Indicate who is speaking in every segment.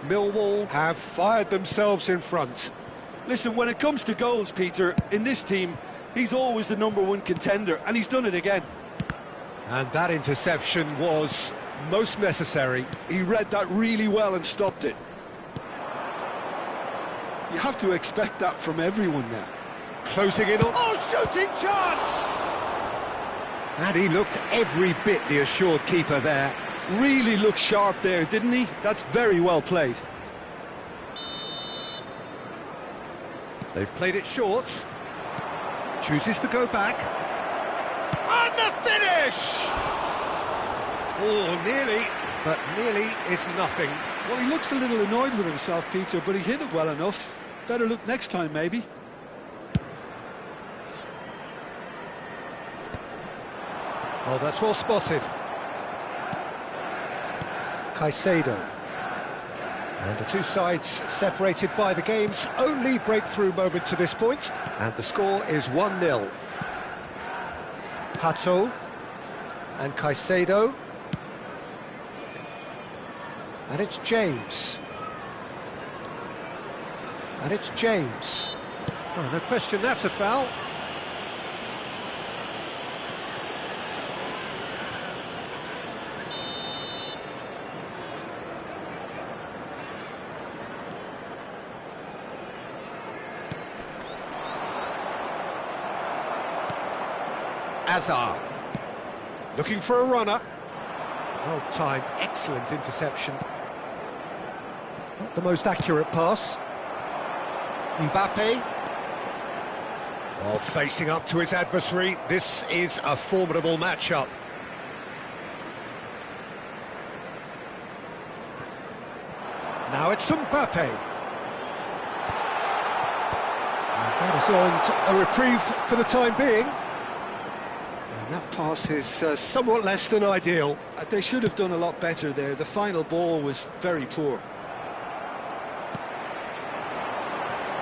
Speaker 1: Millwall have fired themselves in front.
Speaker 2: Listen, when it comes to goals, Peter, in this team, he's always the #1 contender, and he's done it again.
Speaker 1: And that interception was most necessary.
Speaker 2: He read that really well and stopped it. You have to expect that from everyone now.
Speaker 1: Closing in on... Oh, shooting chance! And he looked every bit the assured keeper there.
Speaker 2: Really looked sharp there, didn't he? That's very well played.
Speaker 1: They've played it short. Chooses to go back. And the finish! Oh, nearly, but nearly is nothing.
Speaker 2: Well, he looks a little annoyed with himself, Peter, but he hit it well enough. Better look next time, maybe.
Speaker 1: Oh, that's well spotted. Caicedo. And the two sides separated by the game's only breakthrough moment to this point. And the score is 1-0. Hato and Caicedo. And it's James. And it's James. Oh, no question, that's a foul. Azar, looking for a runner. Well timed, excellent interception. Not the most accurate pass. Mbappe. Oh, facing up to his adversary. This is a formidable matchup. Now it's Mbappe. And that has earned a reprieve for the time being. And that pass is somewhat less than ideal.
Speaker 2: They should have done a lot better there. The final ball was very poor.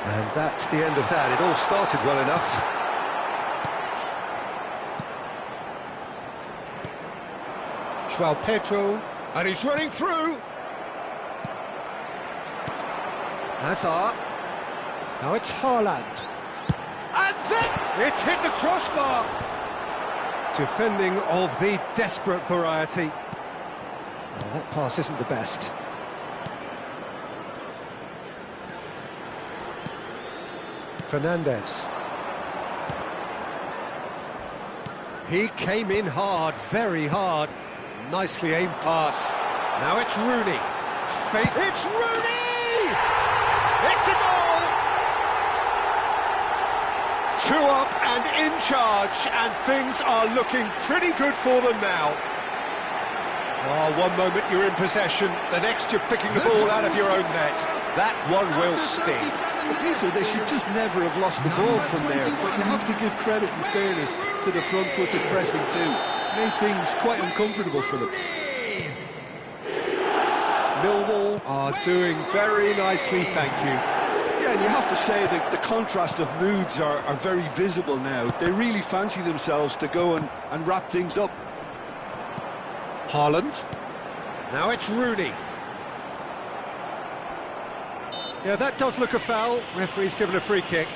Speaker 1: And that's the end of that. It all started well enough. João Pedro, and he's running through. Hazard. Now it's Haaland. And then it's hit the crossbar. Defending of the desperate variety. Well, that pass isn't the best. Fernandes. He came in hard, very hard. Nicely aimed pass. Now it's Rooney. It's Rooney! It's a goal! 2 up and in charge, and things are looking pretty good for them now. Oh, one moment you're in possession, the next you're picking the ball out of your own net. That one will sting.
Speaker 2: Peter, they should just never have lost the ball from there, but you have to give credit and fairness to the front-footed pressing too. Made things quite uncomfortable for them.
Speaker 1: Millwall are doing very nicely, thank you.
Speaker 2: Yeah, and you have to say that the contrast of moods are very visible now. They really fancy themselves to go and wrap things up.
Speaker 1: Haaland. Now it's Rooney. Yeah, that does look a foul. Referee's given a free kick.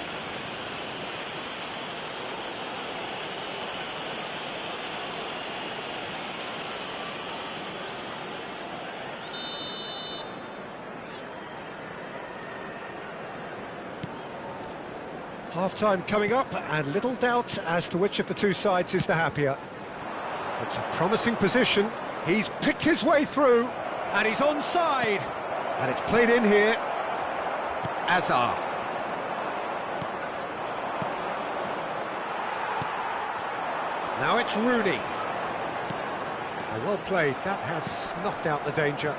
Speaker 1: Half-time coming up, and little doubt as to which of the two sides is the happier. It's a promising position. He's picked his way through, and he's onside. And it's played in here. Azar. Now it's Rooney. Oh, well played. That has snuffed out the danger.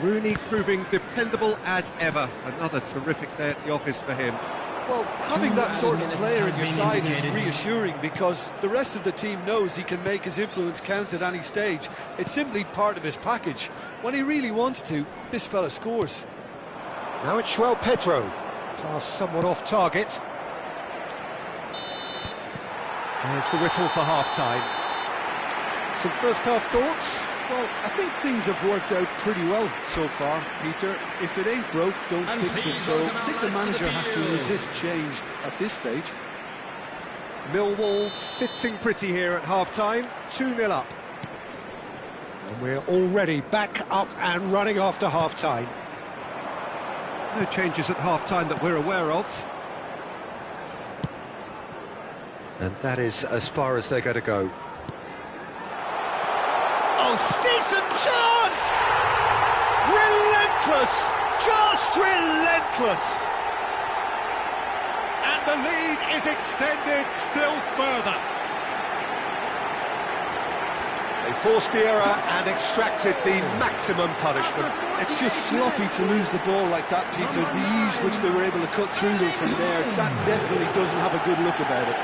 Speaker 1: Rooney proving dependable as ever. Another terrific day at the office for him.
Speaker 2: Well, having that sort of player in your side is reassuring because the rest of the team knows he can make his influence count at any stage. It's simply part of his package. When he really wants to, this fella scores.
Speaker 1: Now it's João Pedro. Pass somewhat off target. There's the whistle for half-time. Some first-half thoughts?
Speaker 2: Well, I think things have worked out pretty well so far, Peter. If it ain't broke, don't fix it. So I think the manager has to resist change at this stage.
Speaker 1: Millwall sitting pretty here at half-time, 2-0 up. And we're already back up and running after half-time. No changes at half-time that we're aware of. And that is as far as they're going to go. Oh, decent chance! Relentless! Just relentless! And the lead is extended still further. They forced the error and extracted the maximum punishment.
Speaker 2: It's just sloppy to lose the ball like that, Peter. The ease which they were able to cut through them from there, that definitely doesn't have a good look about it.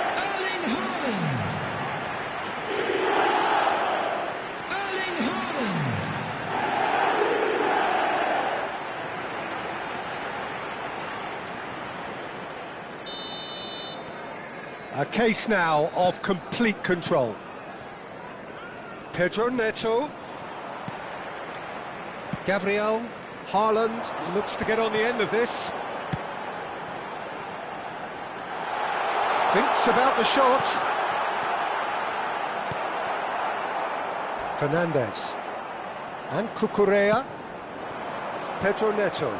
Speaker 1: A case now of complete control. Pedro Neto. Gabriel. Haaland looks to get on the end of this. Thinks about the shot. Fernandes. And Cucurella. Pedro Neto.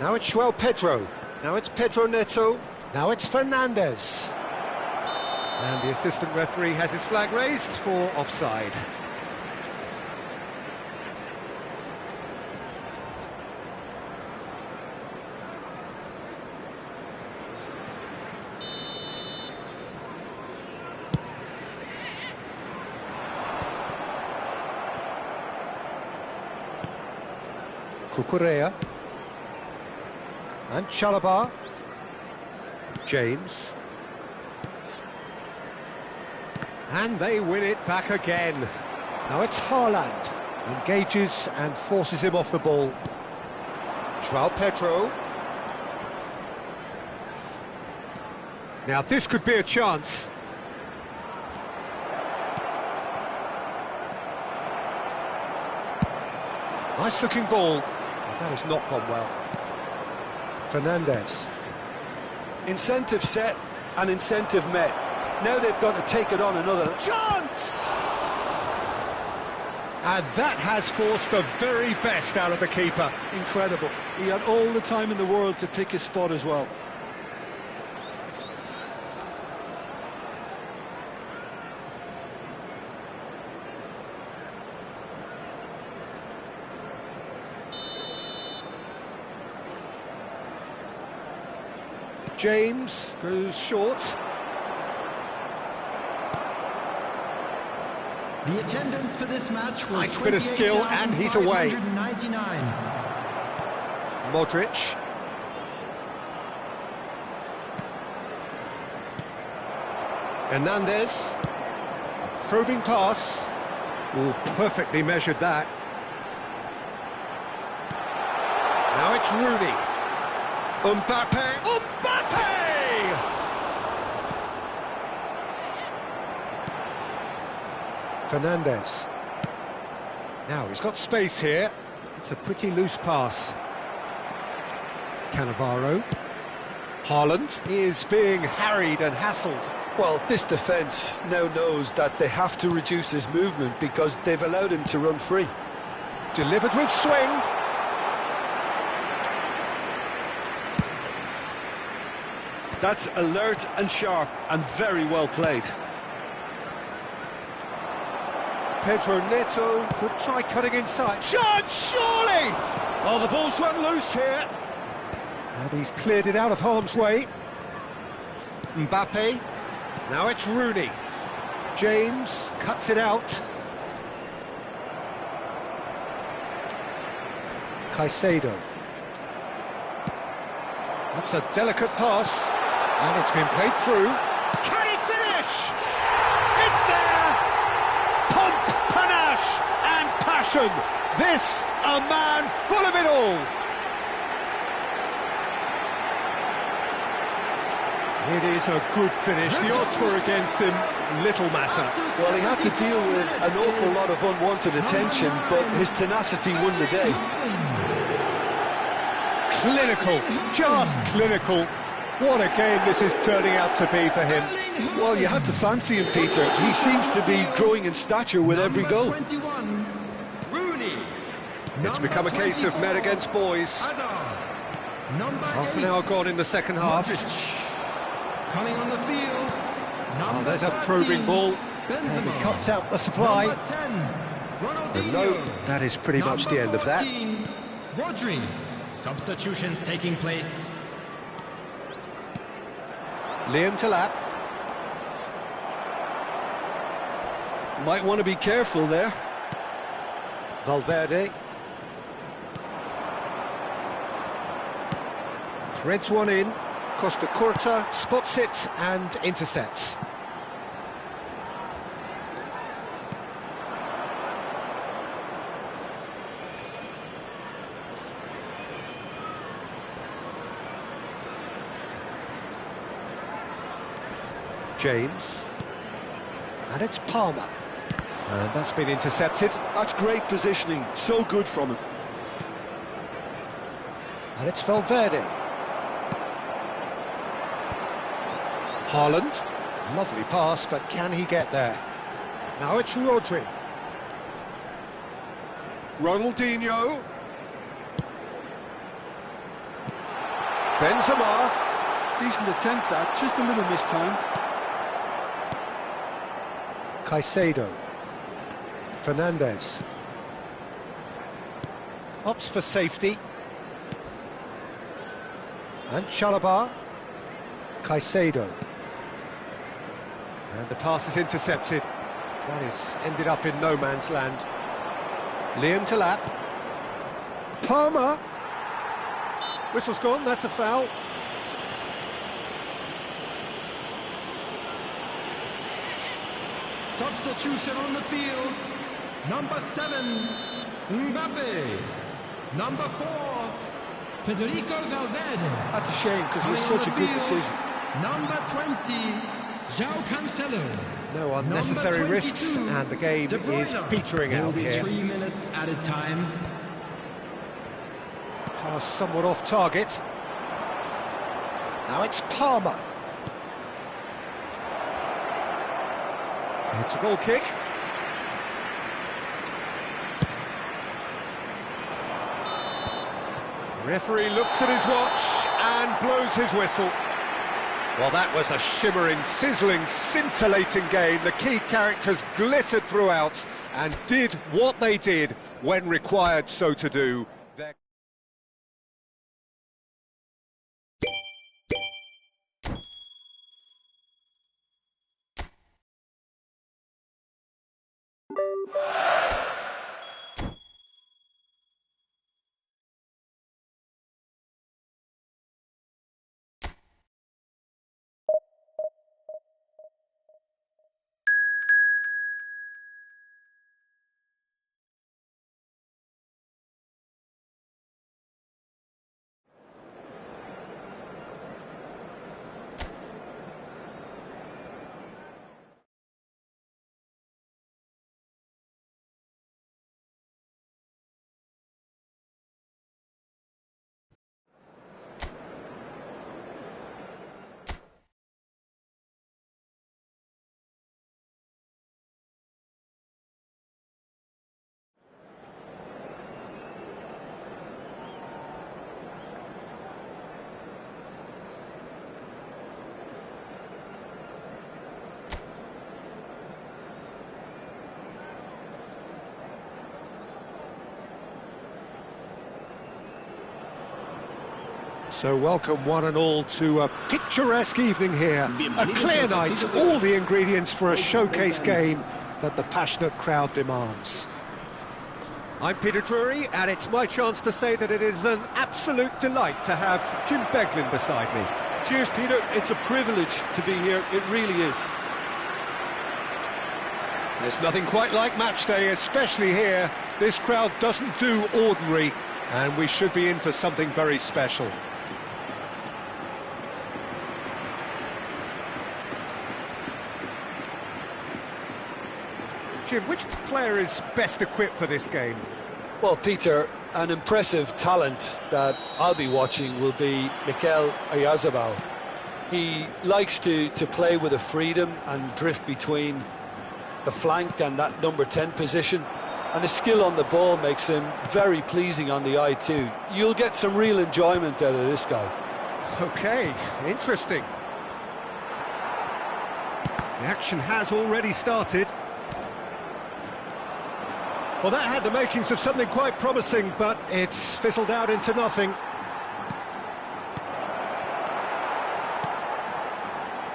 Speaker 1: Now it's João Pedro. Now it's Pedro Neto. Now it's Fernandes. And the assistant referee has his flag raised for offside. Cucurella. And Chalobah. James. And they win it back again. Now it's Haaland. Engages and forces him off the ball. João Pedro. Now this could be a chance. Nice looking ball. That has not gone well. Fernandes.
Speaker 2: Incentive set and incentive met. Now they've got to take it on another
Speaker 1: chance! And that has forced the very best out of the keeper.
Speaker 2: Incredible. He had all the time in the world to pick his spot as well.
Speaker 1: James goes short.
Speaker 3: The attendance for this match was
Speaker 1: nice bit of skill, and he's away. Modric. Hernandez. A probing pass. Oh, perfectly measured that. Now it's Rooney. Mbappe! Mbappe! Fernandes. Now he's got space here. It's a pretty loose pass. Cannavaro. Haaland is being harried and hassled.
Speaker 2: Well, this defence now knows that they have to reduce his movement because they've allowed him to run free.
Speaker 1: Delivered with swing.
Speaker 2: That's alert and sharp and very well played.
Speaker 1: Pedro Neto could try cutting inside. Chance, surely! Oh, the ball's run loose here. And he's cleared it out of harm's way. Mbappe. Now it's Rooney. James cuts it out. Caicedo. That's a delicate pass. And it's been played through. Can he finish? It's there! Pomp, panache and passion. This, a man full of it all. It is a good finish. The odds were against him. Little matter.
Speaker 2: Well, he had to deal with an awful lot of unwanted attention, but his tenacity won the day.
Speaker 1: Clinical, just clinical. What a game this is turning out to be for him.
Speaker 2: Well, you had to fancy him, Peter. He seems to be growing in stature with every goal.
Speaker 1: It's become a case of men against boys. Half an hour gone in the second half.
Speaker 3: Coming on the field.
Speaker 1: Oh, there's a probing ball. And he cuts out the supply. And no, that is pretty much the end of that.
Speaker 3: Rodri. Substitutions taking place.
Speaker 1: Liam Delap.
Speaker 2: Might want to be careful there.
Speaker 1: Valverde. Threads one in. Costa Curta spots it and intercepts. James. And it's Palmer. And that's been intercepted.
Speaker 2: That's great positioning, so good from him.
Speaker 1: And it's Valverde. Haaland. Lovely pass, but can he get there? Now it's Rodri. Ronaldinho. Benzema.
Speaker 2: Decent attempt, that, just a little mistimed.
Speaker 1: Caicedo. Fernandez. Opts for safety. And Chalobah. Caicedo. And the pass is intercepted. That is ended up in no man's land. Liam Delap. Palmer. Whistle's gone, that's a foul.
Speaker 3: Substitution on the field. Number 7, Mbappe. Number 4, Federico Valverde.
Speaker 2: That's a shame, because it was such a good decision.
Speaker 3: Number 20, João Cancelo.
Speaker 1: No unnecessary risks, and the game is petering out here.
Speaker 3: 3 minutes added time.
Speaker 1: Pass somewhat off target. Now it's Palmer. It's a goal kick. Referee looks at his watch and blows his whistle. Well, that was a shimmering, sizzling, scintillating game. The key characters glittered throughout and did what they did when required so to do. So welcome one and all to a picturesque evening here, a clear night, all the ingredients for a showcase game that the passionate crowd demands. I'm Peter Drury, and it's my chance to say that it is an absolute delight to have Jim Beglin beside me.
Speaker 2: Cheers, Peter. It's a privilege to be here. It really is.
Speaker 1: There's nothing quite like match day, especially here. This crowd doesn't do ordinary, and we should be in for something very special. Jim, which player is best equipped for this game?
Speaker 2: Well, Peter, an impressive talent that I'll be watching will be Mikel Oyarzabal. He likes to play with a freedom and drift between the flank and that number 10 position. And his skill on the ball makes him very pleasing on the eye too. You'll get some real enjoyment out of this guy.
Speaker 1: OK, interesting. The action has already started. Well, that had the makings of something quite promising, but it's fizzled out into nothing.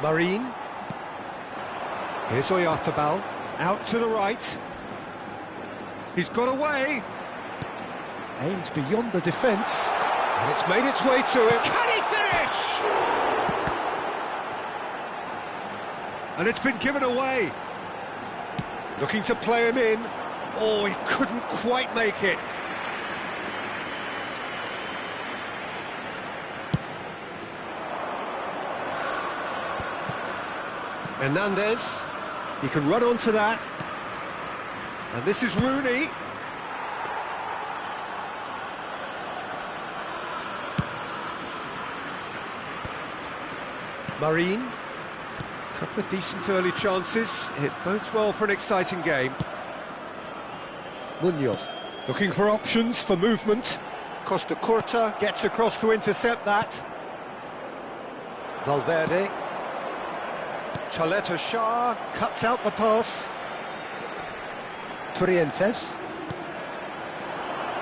Speaker 1: Marine. Here's Oyarzabal. Out to the right. He's got away. Aimed beyond the defence. And it's made its way to him. Can he finish? And it's been given away. Looking to play him in. Oh, he couldn't quite make it. Hernandez. He can run onto that. And this is Rooney. Marine. Couple of decent early chances. It bodes well for an exciting game. Munoz. Looking for options for movement. Costa Curta gets across to intercept that. Valverde. Chaleta Shah cuts out the pass. Trientes.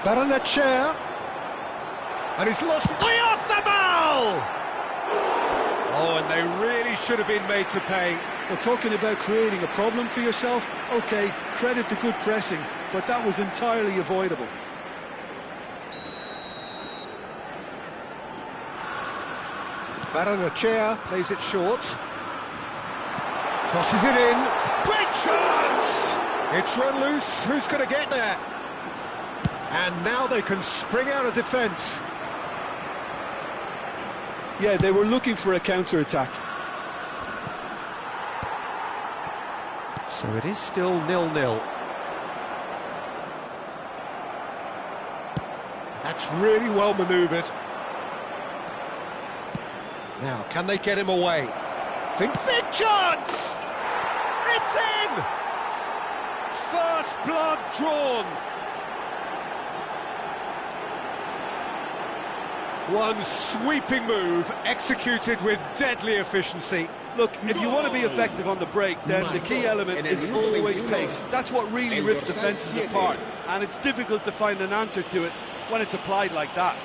Speaker 1: Baranachea. And he's lost way off the ball! Oh, and they really should have been made to pay.
Speaker 2: Well, talking about creating a problem for yourself, OK, credit the good pressing, but that was entirely avoidable.
Speaker 1: Baranachea plays it short. Crosses it in. Great chance! It's run loose. Who's going to get there? And now they can spring out of defence.
Speaker 2: Yeah, they were looking for a counter-attack.
Speaker 1: So it is still 0-0. That's really well manoeuvred. Now, can they get him away? Big chance! It's in! First blood drawn. One sweeping move, executed with deadly efficiency.
Speaker 2: Look, if you want to be effective on the break, then the key element is always pace. That's what really rips defences apart, and it's difficult to find an answer to it when it's applied like that.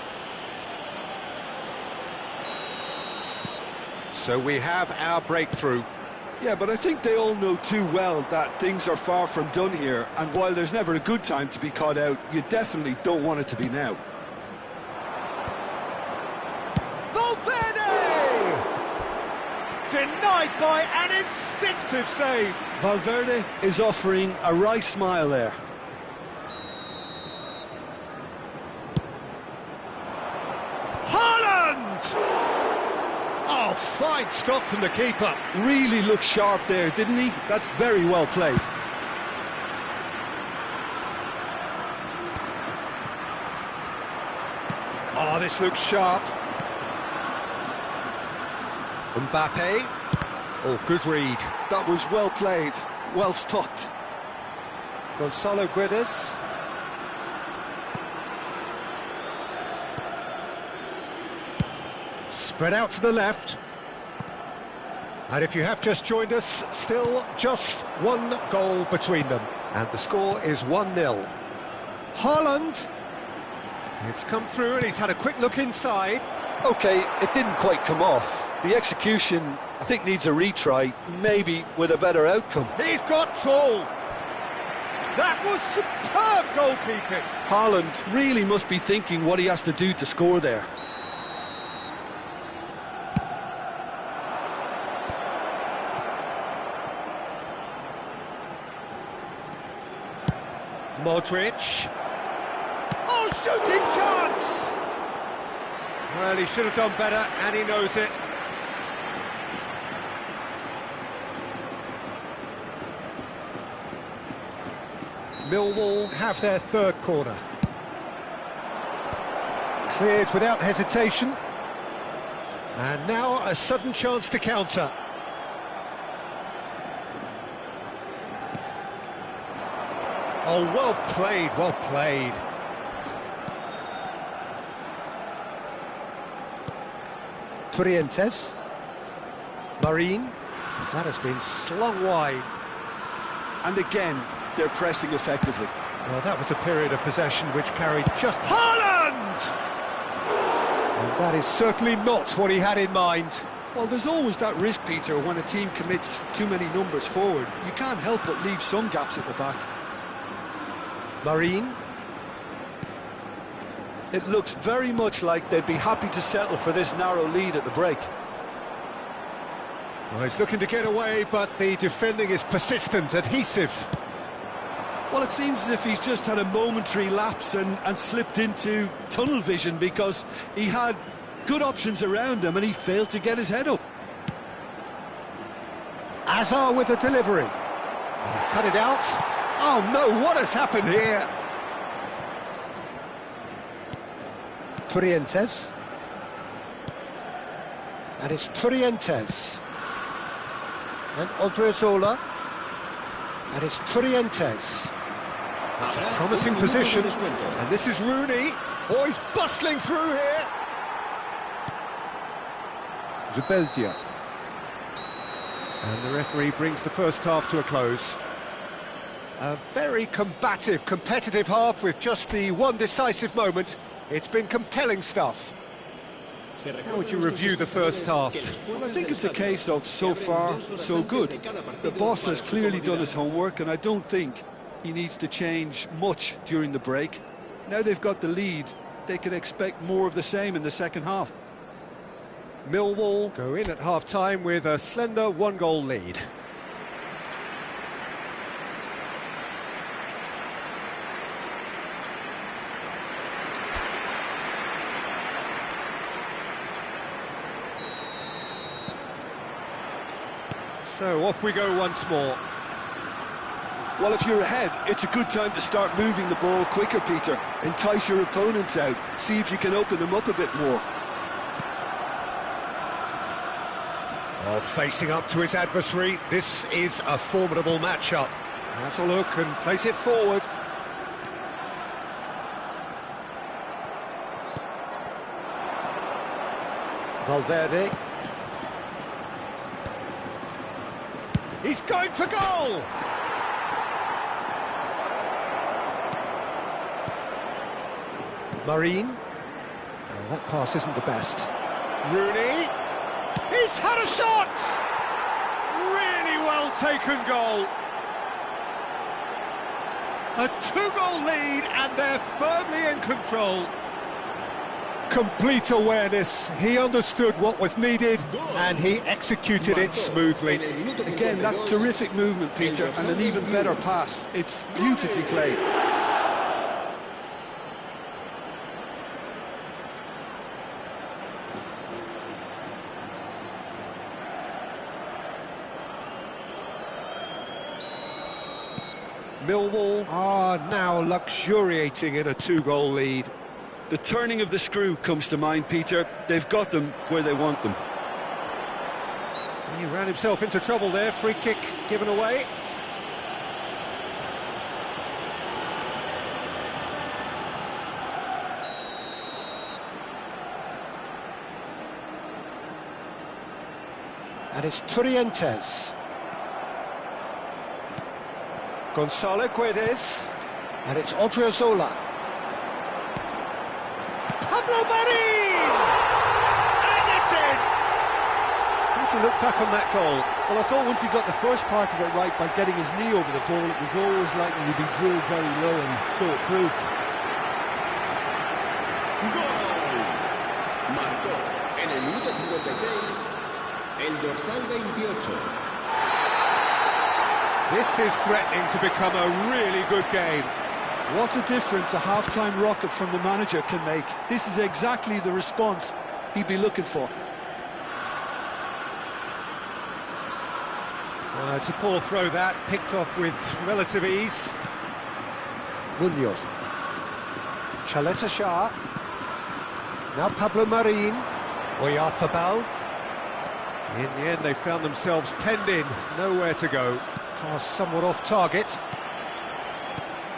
Speaker 1: So we have our breakthrough.
Speaker 2: Yeah, but I think they all know too well that things are far from done here, and while there's never a good time to be caught out, you definitely don't want it to be now.
Speaker 1: Denied by an instinctive save.
Speaker 2: Valverde is offering a wry smile there.
Speaker 1: Haaland! Oh, fine stop from the keeper.
Speaker 2: Really looked sharp there, didn't he? That's very well played.
Speaker 1: Oh, this looks sharp. Mbappe. Oh, good read.
Speaker 2: That was well played, well stopped.
Speaker 1: Gonzalo Guedes. Spread out to the left. And if you have just joined us, still just one goal between them. And the score is 1-0. Haaland. It's come through and he's had a quick look inside.
Speaker 2: OK, it didn't quite come off. The execution, I think, needs a retry, maybe with a better outcome.
Speaker 1: He's got tall. That was superb goalkeeping.
Speaker 2: Haaland really must be thinking what he has to do to score there.
Speaker 1: Modric. Oh, shooting chance! Well, he should have done better, and he knows it. Millwall have their third corner. Cleared without hesitation. And now a sudden chance to counter. Oh, well played, well played. Trientes. Marine. That has been slung wide.
Speaker 2: And again, they're pressing effectively.
Speaker 1: Well, that was a period of possession which carried just... Haaland! And that is certainly not what he had in mind.
Speaker 2: Well, there's always that risk, Peter, when a team commits too many numbers forward. You can't help but leave some gaps at the back.
Speaker 1: Marine.
Speaker 2: It looks very much like they'd be happy to settle for this narrow lead at the break.
Speaker 1: Well, he's looking to get away, but the defending is persistent, adhesive.
Speaker 2: Well, it seems as if he's just had a momentary lapse and slipped into tunnel vision, because he had good options around him and he failed to get his head up.
Speaker 1: Azar with the delivery. He's cut it out. Oh no, what has happened here? Trientes. And it's Trientes. And Odriozola. And it's Trientes. That's a promising position. And this is Rooney. Oh, he's bustling through here. Zubeldia. And the referee brings the first half to a close. A very combative, competitive half with just the one decisive moment. It's been compelling stuff. How would you review the first half?
Speaker 2: Well, I think it's a case of so far, so good. The boss has clearly done his homework, and I don't think he needs to change much during the break. Now they've got the lead, they could expect more of the same in the second half.
Speaker 1: Millwall go in at half-time with a slender one-goal lead. So off we go once more.
Speaker 2: Well, if you're ahead, it's a good time to start moving the ball quicker, Peter. Entice your opponents out, see if you can open them up a bit more.
Speaker 1: Oh, facing up to his adversary, this is a formidable matchup. Has a look and place it forward. Valverde. He's going for goal! Marine. Oh, that pass isn't the best. Rooney. He's had a shot! Really well taken goal. A two-goal lead and they're firmly in control. Complete awareness. He understood what was needed and he executed it smoothly.
Speaker 2: Again, that's terrific movement, Peter, and an even better pass. It's beautifully played.
Speaker 1: Millwall are now luxuriating in a two-goal lead.
Speaker 2: The turning of the screw comes to mind, Peter. They've got them where they want them.
Speaker 1: He ran himself into trouble there. Free kick given away. And it's Trientes. Gonzalo Guedes. And it's Odriozola. Pablo Marin! And it's in! How do you look back on that goal?
Speaker 2: Well, I thought once he got the first part of it right by getting his knee over the ball, it was always likely to be drilled very low, and so it proved.
Speaker 4: ¡Gol! Marcó en el minuto 56 el dorsal 28.
Speaker 1: This is threatening to become a really good game.
Speaker 2: What a difference a half-time rocket from the manager can make. This is exactly the response he'd be looking for.
Speaker 1: It's a poor throw that, picked off with relative ease. Munoz. Chaleta Shah. Now Pablo Marin. Oyarzabal. In the end, they found themselves penned in, nowhere to go. Pass somewhat off target.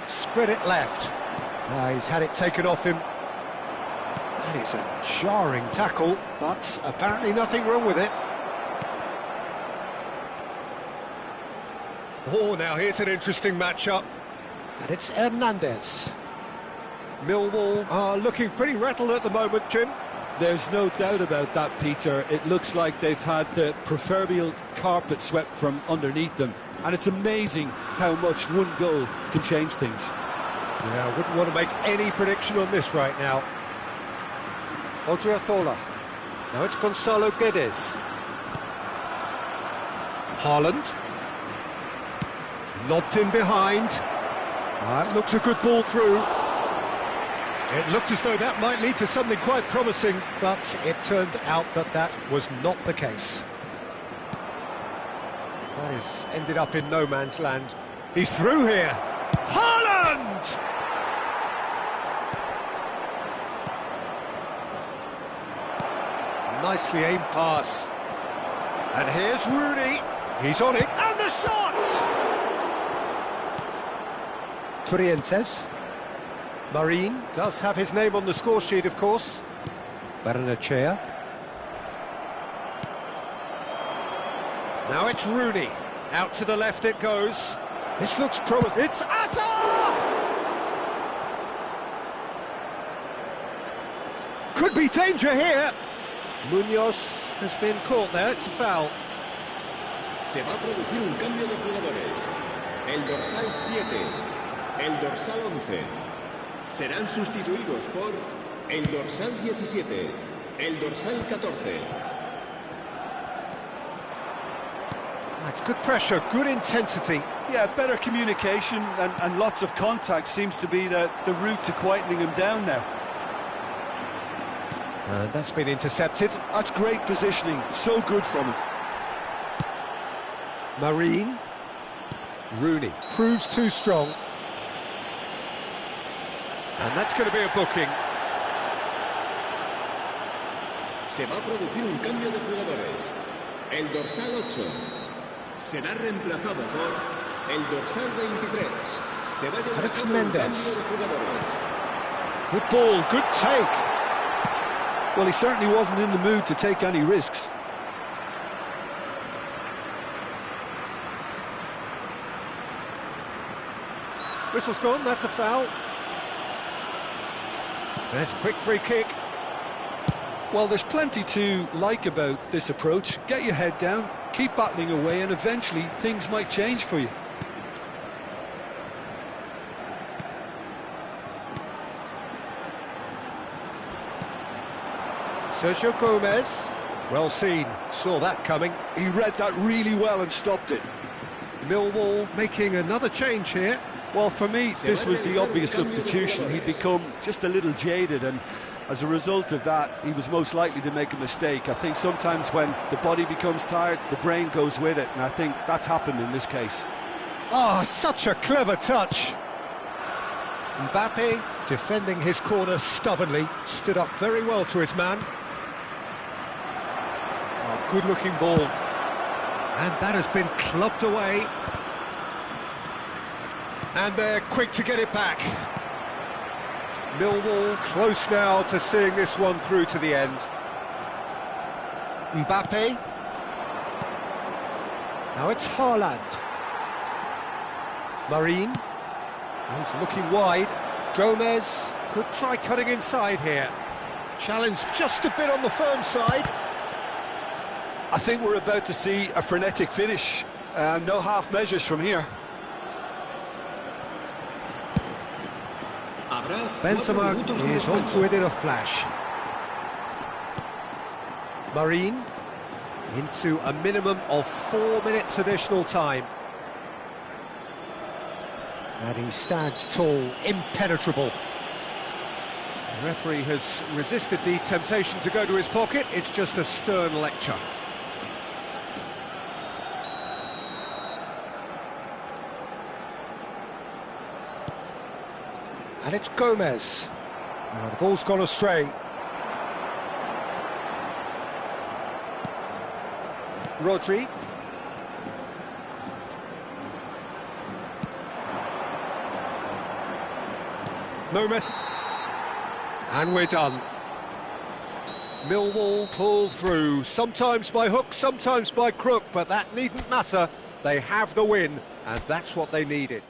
Speaker 1: Spread it left. He's had it taken off him. That is a jarring tackle, but apparently nothing wrong with it. Oh, now here's an interesting matchup. And it's Hernandez. Millwall are looking pretty rattled at the moment, Jim.
Speaker 2: There's no doubt about that, Peter. It looks like they've had the proverbial carpet swept from underneath them. And it's amazing how much one goal can change things.
Speaker 1: Yeah, I wouldn't want to make any prediction on this right now. Odriozola. Now it's Gonzalo Guedes. Haaland. Lobbed in behind. That looks a good ball through. It looked as though that might lead to something quite promising, but it turned out that that was not the case. That has ended up in no man's land. He's through here. Haaland! Nicely aimed pass. And here's Rooney. He's on it. And the shot! Torrientes. Marin does have his name on the score sheet, of course. Barrenechea. Now it's Rooney. Out to the left it goes. This looks promising. It's Asa! Could be danger here. Munoz has been caught there. It's a foul.
Speaker 4: Se va a producir un cambio de jugadores. El dorsal 7, el dorsal 11. Serán sustituidos por el dorsal 17, el dorsal 14.
Speaker 1: That's good pressure, good intensity.
Speaker 2: Yeah, better communication and lots of contact seems to be the route to quietening him down now.
Speaker 1: And that's been intercepted.
Speaker 2: That's great positioning, so good from him.
Speaker 1: Marin. Rooney proves too strong. And that's going to be a booking.
Speaker 4: Se va a producir un cambio de jugadores. El dorsal 8 será reemplazado por el dorsal 23. Se va a llevar a cabo un cambio de jugadores.
Speaker 1: Good ball, good take.
Speaker 2: Well, he certainly wasn't in the mood to take any risks.
Speaker 1: Whistle's gone, that's a foul. There's a quick free kick.
Speaker 2: Well, there's plenty to like about this approach. Get your head down, keep battling away, and eventually things might change for you.
Speaker 1: Sergio Gomez. Well seen, saw that coming.
Speaker 2: He read that really well and stopped it.
Speaker 1: Millwall making another change here.
Speaker 2: Well, for me, this was the obvious substitution. He'd become just a little jaded, and as a result of that, he was most likely to make a mistake. I think sometimes when the body becomes tired, the brain goes with it, and I think that's happened in this case.
Speaker 1: Oh, such a clever touch. Mbappe, defending his corner stubbornly, stood up very well to his man. Oh, good-looking ball. And that has been clubbed away. And they're quick to get it back. Millwall close now to seeing this one through to the end. Mbappe. Now it's Haaland. Marin. He's looking wide. Gomez could try cutting inside here. Challenge just a bit on the firm side.
Speaker 2: I think we're about to see a frenetic finish. No half measures from here.
Speaker 1: Benzema is onto it in a flash. Marin into a minimum of 4 minutes additional time. And he stands tall, impenetrable. The referee has resisted the temptation to go to his pocket. It's just a stern lecture. And it's Gomez. The ball's gone astray. Rodri. No mess. And we're done. Millwall pull through, sometimes by hook, sometimes by crook, but that needn't matter. They have the win, and that's what they needed.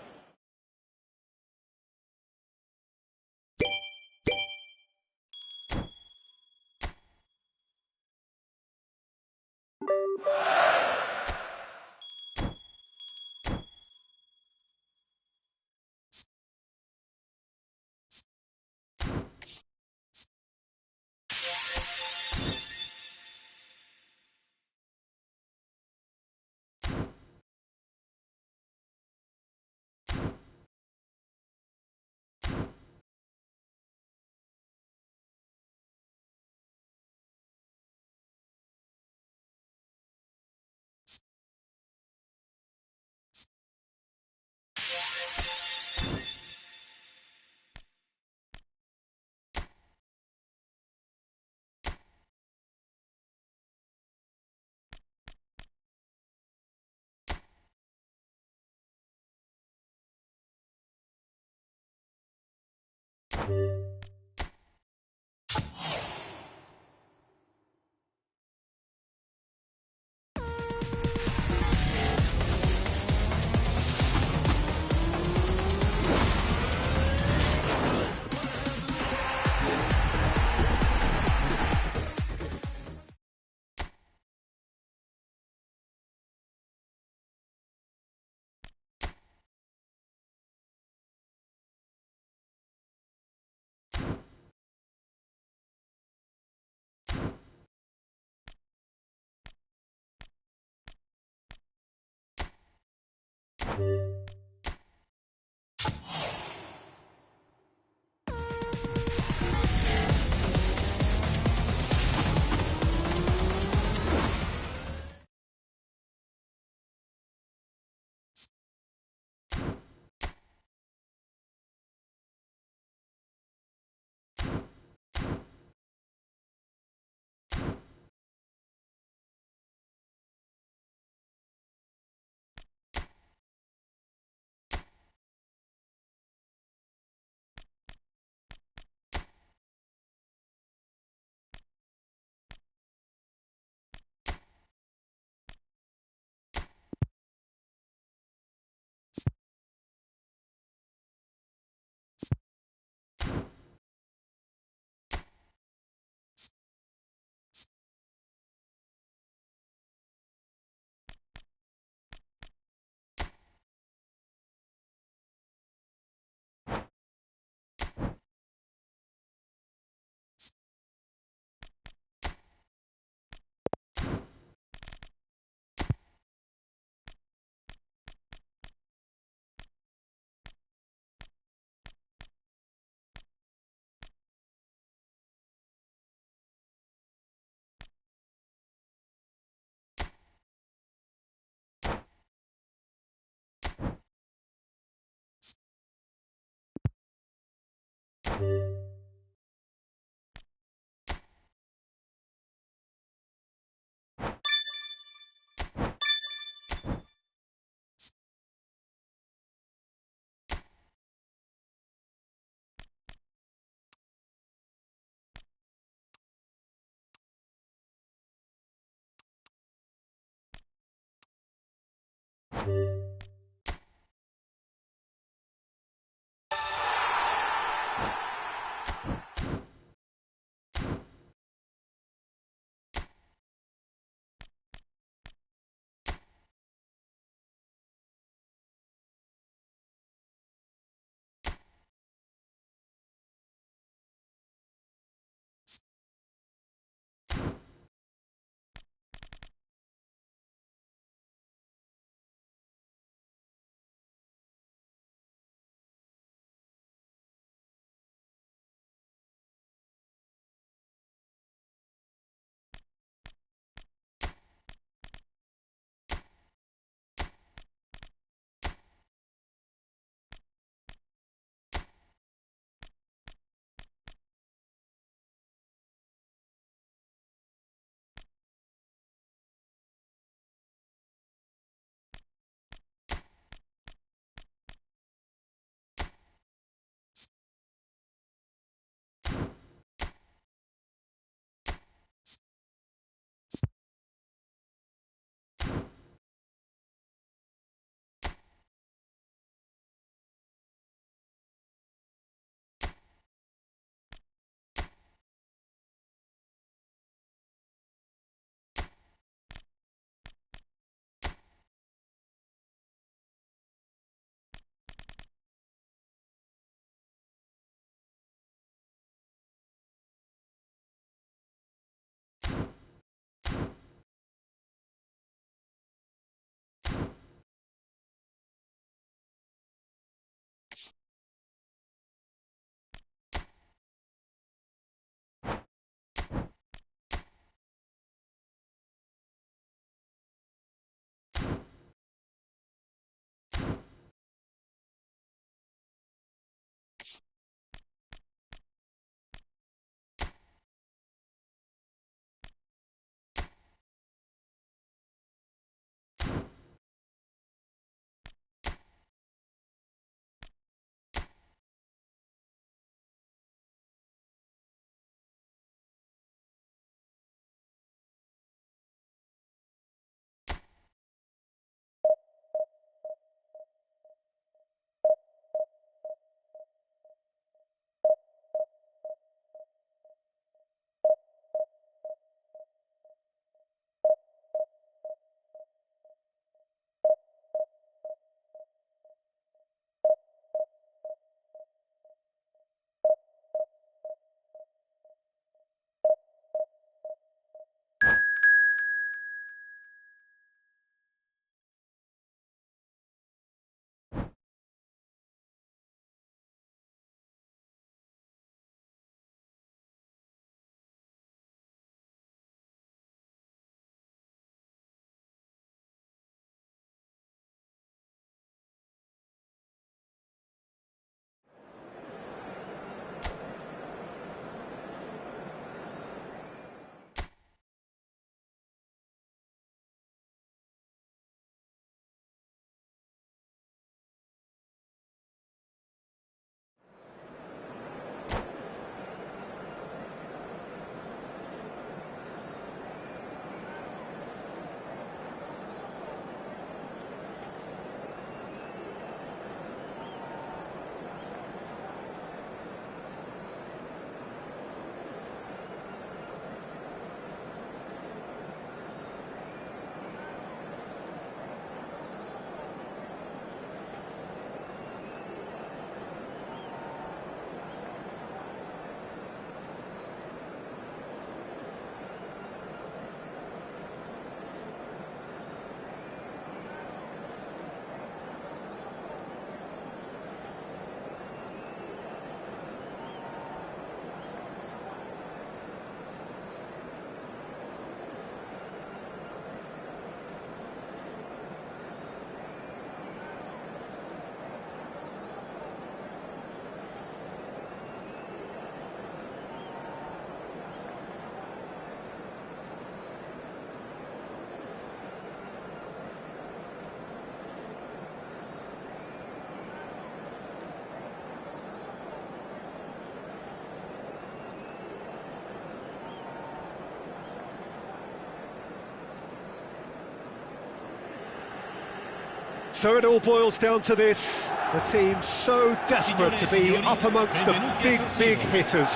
Speaker 1: So it all boils down to this. The team so desperate to be up amongst the big hitters.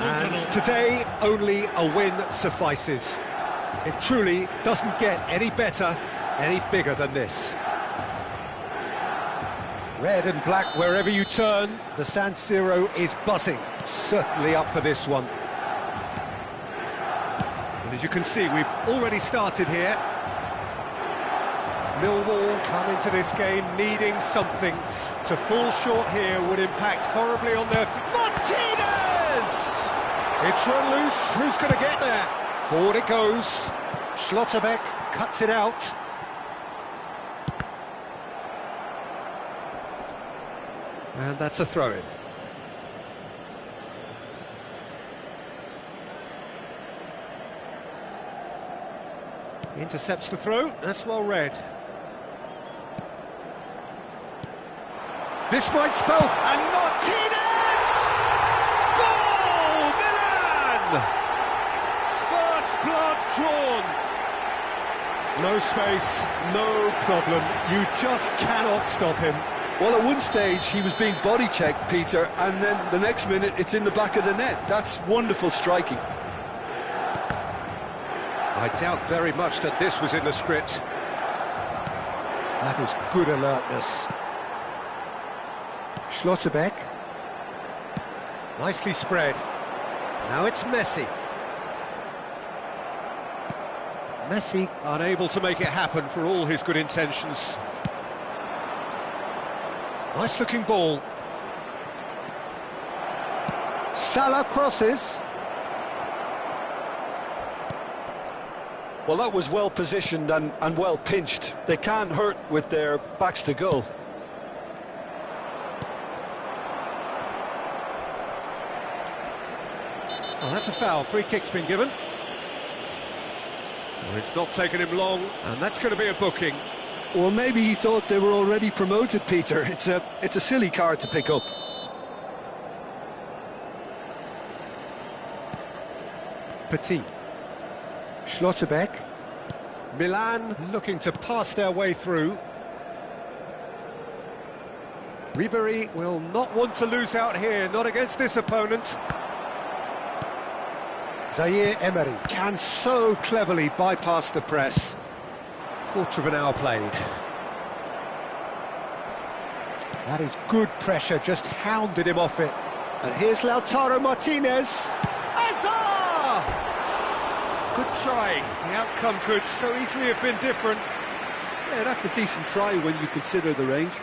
Speaker 1: And today, only a win suffices. It truly doesn't get any better, any bigger than this. Red and black wherever you turn, the San Siro is buzzing. Certainly up for this one. And as you can see, we've already started here. Millwall come into this game needing something. To fall short here would impact horribly on their... Martinez! It's run loose, who's going to get there? Forward it goes. Schlotterbeck cuts it out. And that's a throw-in. Intercepts the throw, that's well read. This might spell, and Martinez! Goal! Milan! First blood drawn. No space, no problem. You just cannot stop him.
Speaker 2: Well, at one stage he was being body checked, Peter, and then the next minute it's in the back of the net. That's wonderful striking.
Speaker 1: I doubt very much that this was in the script. That is good alertness. Schlotterbeck. Nicely spread. Now it's Messi. Messi unable to make it happen for all his good intentions. Nice looking ball. Salah crosses.
Speaker 2: Well, that was well positioned and well pinched. They can't hurt with their backs to goal.
Speaker 1: Oh, that's a foul. Free kick's been given. Well, it's not taken him long, and that's going to be a booking.
Speaker 2: Well, maybe he thought they were already promoted, Peter. It's a silly card to pick up.
Speaker 1: Petit. Schlotterbeck. Milan looking to pass their way through. Ribéry will not want to lose out here, not against this opponent. Zaire Emery can so cleverly bypass the press. Quarter of an hour played. That is good pressure, just hounded him off it. And here's Lautaro Martinez. Azar! Good try. The outcome could so easily have been different.
Speaker 2: Yeah, that's a decent try when you consider the range.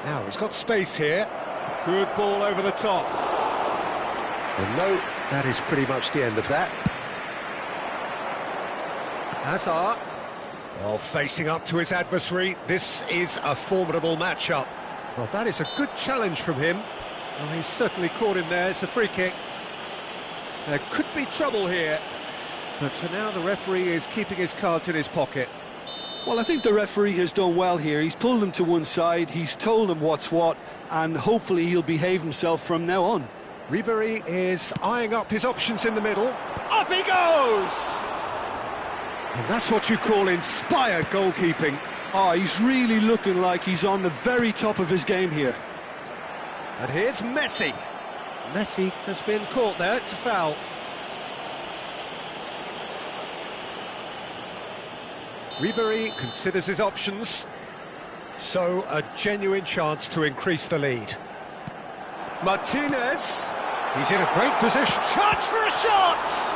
Speaker 1: Now he's got space here. Good ball over the top. And no, that is pretty much the end of that. Hazard. Well, facing up to his adversary, this is a formidable matchup. Well, that is a good challenge from him. Well, he's certainly caught him there. It's a free kick. There could be trouble here. But for now, the referee is keeping his cards in his pocket.
Speaker 2: Well, I think the referee has done well here. He's pulled him to one side, he's told him what's what, and hopefully he'll behave himself from now on.
Speaker 1: Ribéry is eyeing up his options in the middle. Up he goes! And that's what you call inspired goalkeeping.
Speaker 2: Oh, he's really looking like he's on the very top of his game here.
Speaker 1: And here's Messi. Messi has been caught there, it's a foul. Ribéry considers his options. So, a genuine chance to increase the lead. Martinez. He's in a great position. Chance for a shot!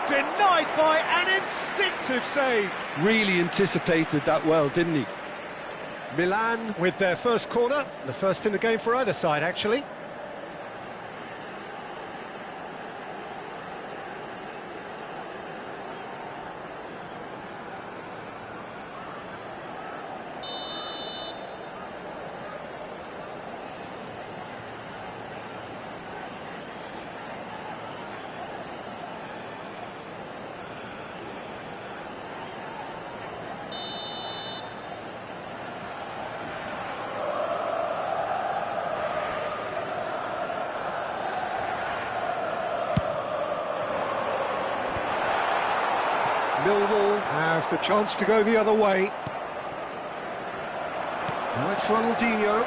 Speaker 1: Denied by an instinctive save.
Speaker 2: Really anticipated that well, didn't he?
Speaker 1: Milan with their first corner. The first in the game for either side, actually. Millwall have the chance to go the other way. Now it's Ronaldinho.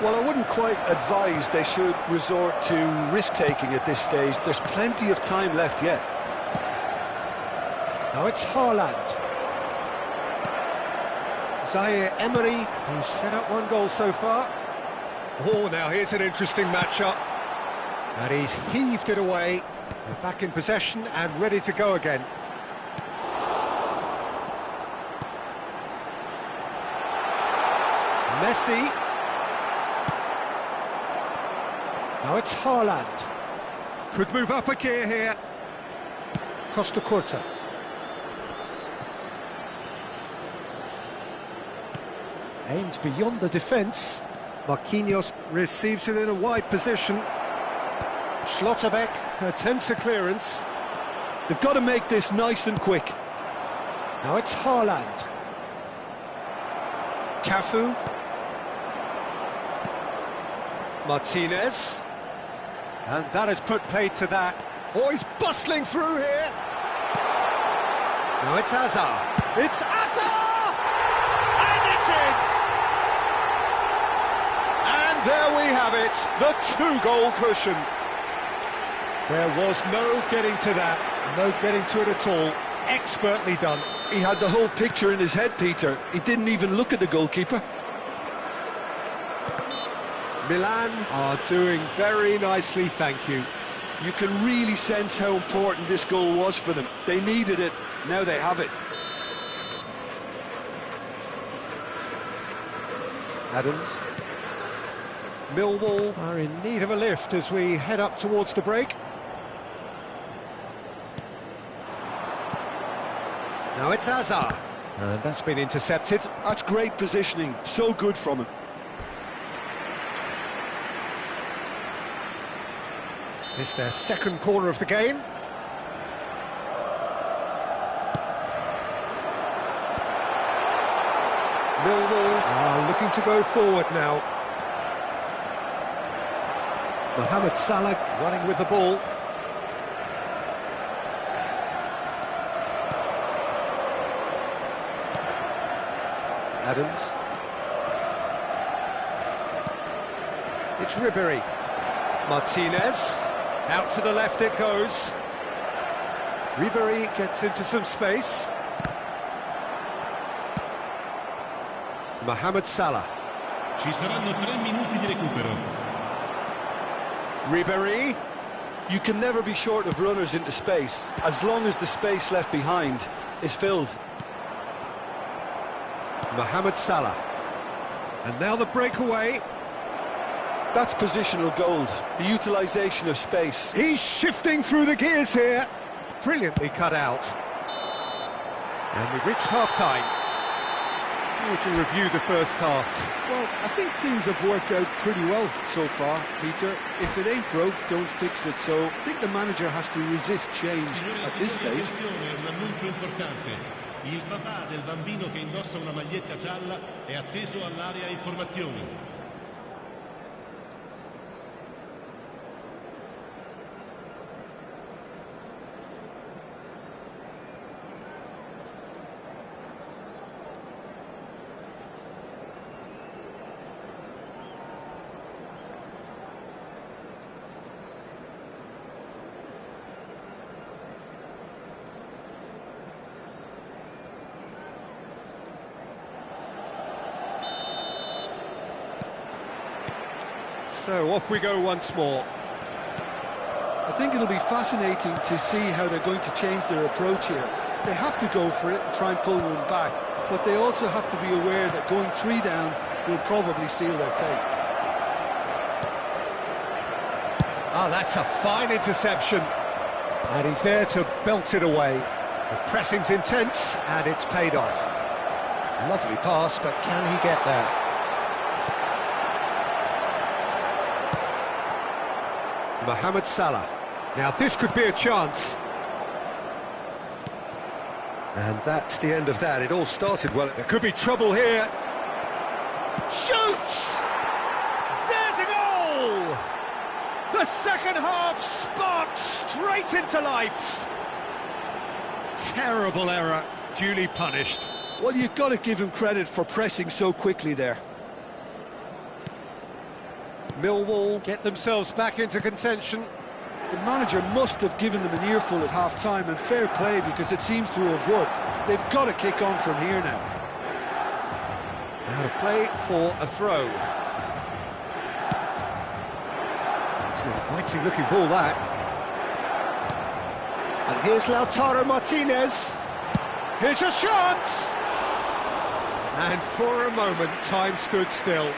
Speaker 2: Well, I wouldn't quite advise they should resort to risk-taking at this stage. There's plenty of time left yet.
Speaker 1: Now it's Haaland. Zaire Emery, who's set up one goal so far. Oh, now here's an interesting matchup. And he's heaved it away. They're back in possession and ready to go again. Messi. Now it's Haaland. Could move up a gear here. Costa Curta. Aimed beyond the defence. Marquinhos receives it in a wide position. Schlotterbeck attempts a clearance.
Speaker 2: They've got to make this nice and quick.
Speaker 1: Now it's Haaland. Cafu. Martinez. And that has put paid to that. Oh, he's bustling through here. Now it's Hazard. It's Hazard! And it's in! And there we have it, the two-goal cushion. There was no getting to that, no getting to it at all. Expertly done.
Speaker 2: He had the whole picture in his head, Peter. He didn't even look at the goalkeeper.
Speaker 1: Milan are doing very nicely, thank you.
Speaker 2: You can really sense how important this goal was for them. They needed it, now they have it.
Speaker 1: Adams. Millwall are in need of a lift as we head up towards the break. Now it's Hazard. And that's been intercepted.
Speaker 2: That's great positioning, so good from him.
Speaker 1: It's their second corner of the game. Millwall are looking to go forward now. Mohamed Salah running with the ball. Adams. It's Ribéry. Martinez. Out to the left it goes. Ribéry gets into some space. Mohamed Salah.
Speaker 3: Ci saranno 3 minuti di recupero.
Speaker 1: Ribéry.
Speaker 2: You can never be short of runners into space, as long as the space left behind is filled.
Speaker 1: Mohamed Salah. And now the breakaway.
Speaker 2: That's positional gold, the utilisation of space.
Speaker 1: He's shifting through the gears here. Brilliantly cut out. And we've reached half-time. How would you review the first half?
Speaker 2: Well, I think things have worked out pretty well so far, Peter. If it ain't broke, don't fix it. So I think the manager has to resist change at this stage.
Speaker 3: Un annuncio importante. Il papà del bambino che indossa una maglietta gialla è atteso all'area informazioni.
Speaker 1: So off we go once more.
Speaker 2: I think it'll be fascinating to see how they're going to change their approach here. They have to go for it and try and pull them back, but they also have to be aware that going 3 down will probably seal their fate.
Speaker 1: Oh, that's a fine interception. And he's there to belt it away. The pressing's intense, and it's paid off. Lovely pass, but can he get there? Mohamed Salah. Now this could be a chance. And that's the end of that. It all started well. There could be trouble here. Shoots! There's a goal! The second half sparked straight into life. Terrible error, duly punished.
Speaker 2: Well, you've got to give him credit for pressing so quickly there.
Speaker 1: Millwall get themselves back into contention.
Speaker 2: The manager must have given them an earful at half-time, and fair play, because it seems to have worked. They've got to kick on from here now.
Speaker 1: Out of play for a throw. It's an inviting looking ball, that. And here's Lautaro Martinez. Here's a chance! And for a moment, time stood still.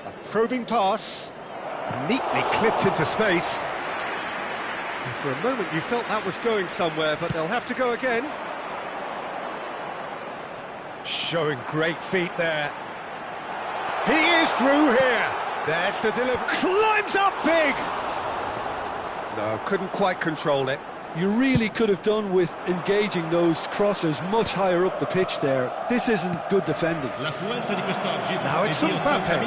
Speaker 1: A probing pass. Neatly clipped into space. And for a moment you felt that was going somewhere, but they'll have to go again. Showing great feet there. He is through here. There's the delivery. Climbs up big. No, couldn't quite control it.
Speaker 2: You really could have done with engaging those crossers much higher up the pitch there. This isn't good defending.
Speaker 1: Now it's Mbappe.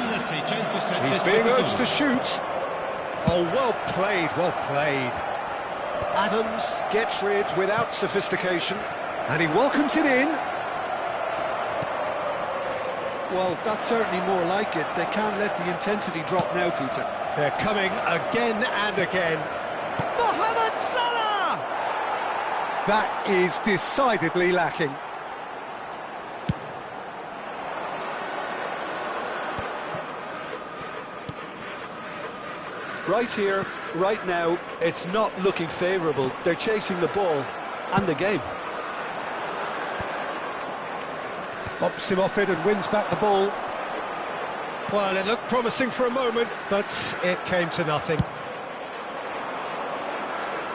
Speaker 1: He's being urged to shoot. Oh, well played, well played. Adams gets rid without sophistication, and he welcomes it in.
Speaker 2: Well, that's certainly more like it. They can't let the intensity drop now, Peter.
Speaker 1: They're coming again and again. Mohamed Salah! That is decidedly lacking.
Speaker 2: Right here, right now, it's not looking favourable. They're chasing the ball and the game.
Speaker 1: Bumps him off it and wins back the ball. Well, it looked promising for a moment, but it came to nothing.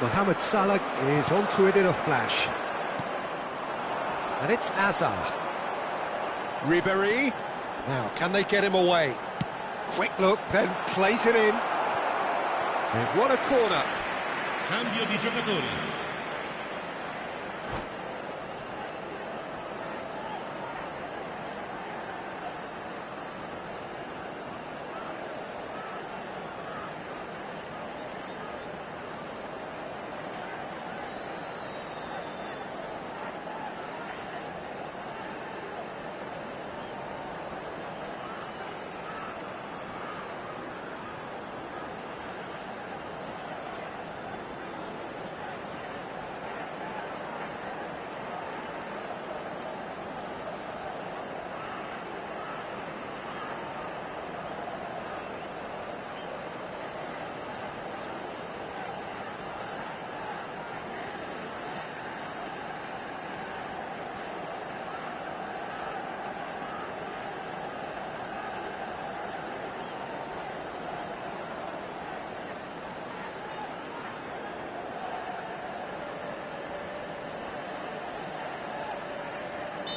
Speaker 1: Mohamed Salah is onto it in a flash. And it's Azar. Ribéry. Now, can they get him away? Quick look, then plays it in. They've won a corner.
Speaker 3: Cambio di giocatori.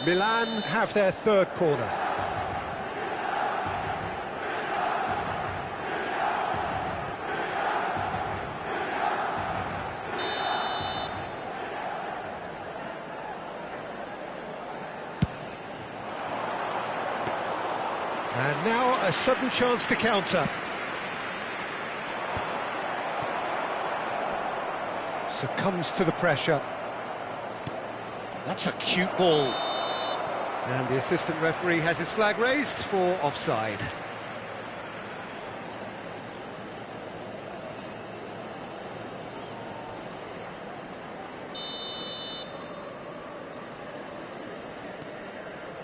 Speaker 1: Milan have their third corner. And now a sudden chance to counter. Succumbs to the pressure. That's a cute ball. And the assistant referee has his flag raised for offside.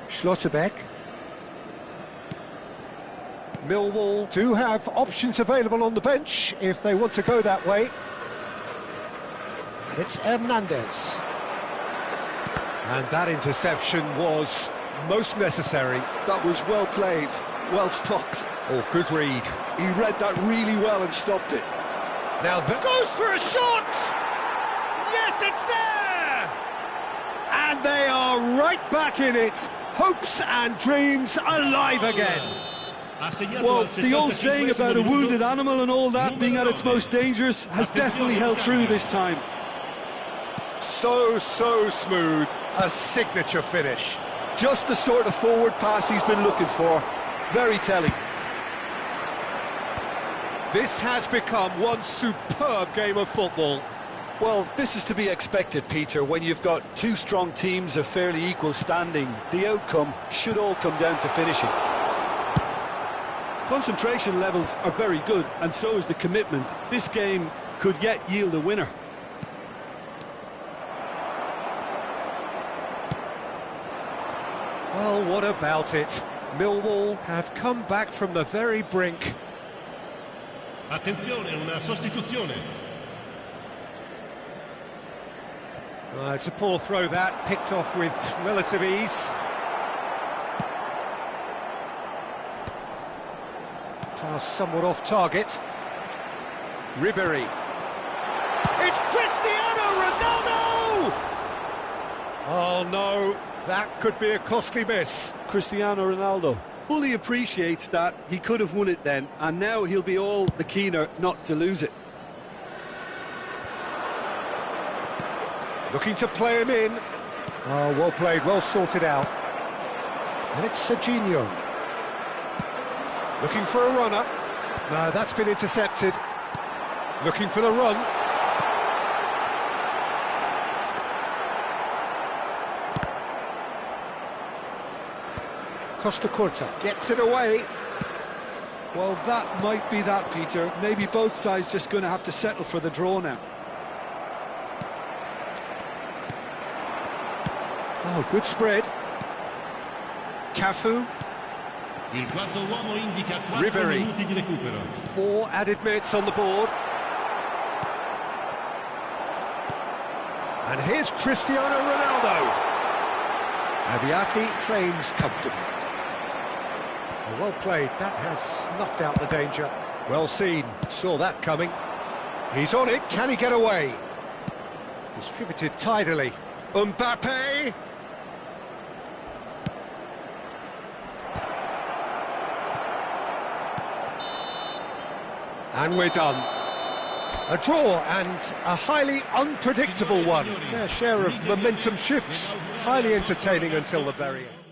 Speaker 1: Schlotterbeck. Millwall do have options available on the bench if they want to go that way. And it's Hernandez. And that interception was most necessary.
Speaker 2: That was well played, well stopped.
Speaker 1: Oh, good read.
Speaker 2: He read that really well and stopped it.
Speaker 1: Now goes for a shot! Yes, it's there! And they are right back in it. Hopes and dreams alive again.
Speaker 2: Well, the old saying about a wounded animal and all that being at its most dangerous has definitely held through this time.
Speaker 1: so smooth. A signature finish.
Speaker 2: Just the sort of forward pass he's been looking for. Very telling.
Speaker 1: This has become one superb game of football.
Speaker 2: Well, this is to be expected, Peter. When you've got two strong teams of fairly equal standing, the outcome should all come down to finishing. Concentration levels are very good, and so is the commitment. This game could yet yield a winner.
Speaker 1: Well, what about it? Millwall have come back from the very brink.
Speaker 3: Attenzione, una sostituzione.
Speaker 1: It's a poor throw that, picked off with relative ease. Pass somewhat off target. Ribery. It's Cristiano Ronaldo! Oh no, that could be a costly miss.
Speaker 2: Cristiano Ronaldo fully appreciates that he could have won it then, and now he'll be all the keener not to lose it.
Speaker 1: Looking to play him in. Oh, well played, well sorted out. And it's Serginho. Looking for a runner. No, that's been intercepted. Looking for the run. Costa Curta gets it away.
Speaker 2: Well, that might be that, Peter. Maybe both sides just going to have to settle for the draw now.
Speaker 1: Oh, good spread. Cafu.
Speaker 3: Il quarto uomo indica 4
Speaker 1: Ribery.
Speaker 3: minuti di recupero.
Speaker 1: 4 added minutes on the board. And here's Cristiano Ronaldo. Abiati claims comfortably. Oh, well played, that has snuffed out the danger. Well seen, saw that coming. He's on it, can he get away? Distributed tidily. Mbappe! And we're done. A draw and a highly unpredictable one. Their share of momentum shifts. Highly entertaining until the very end.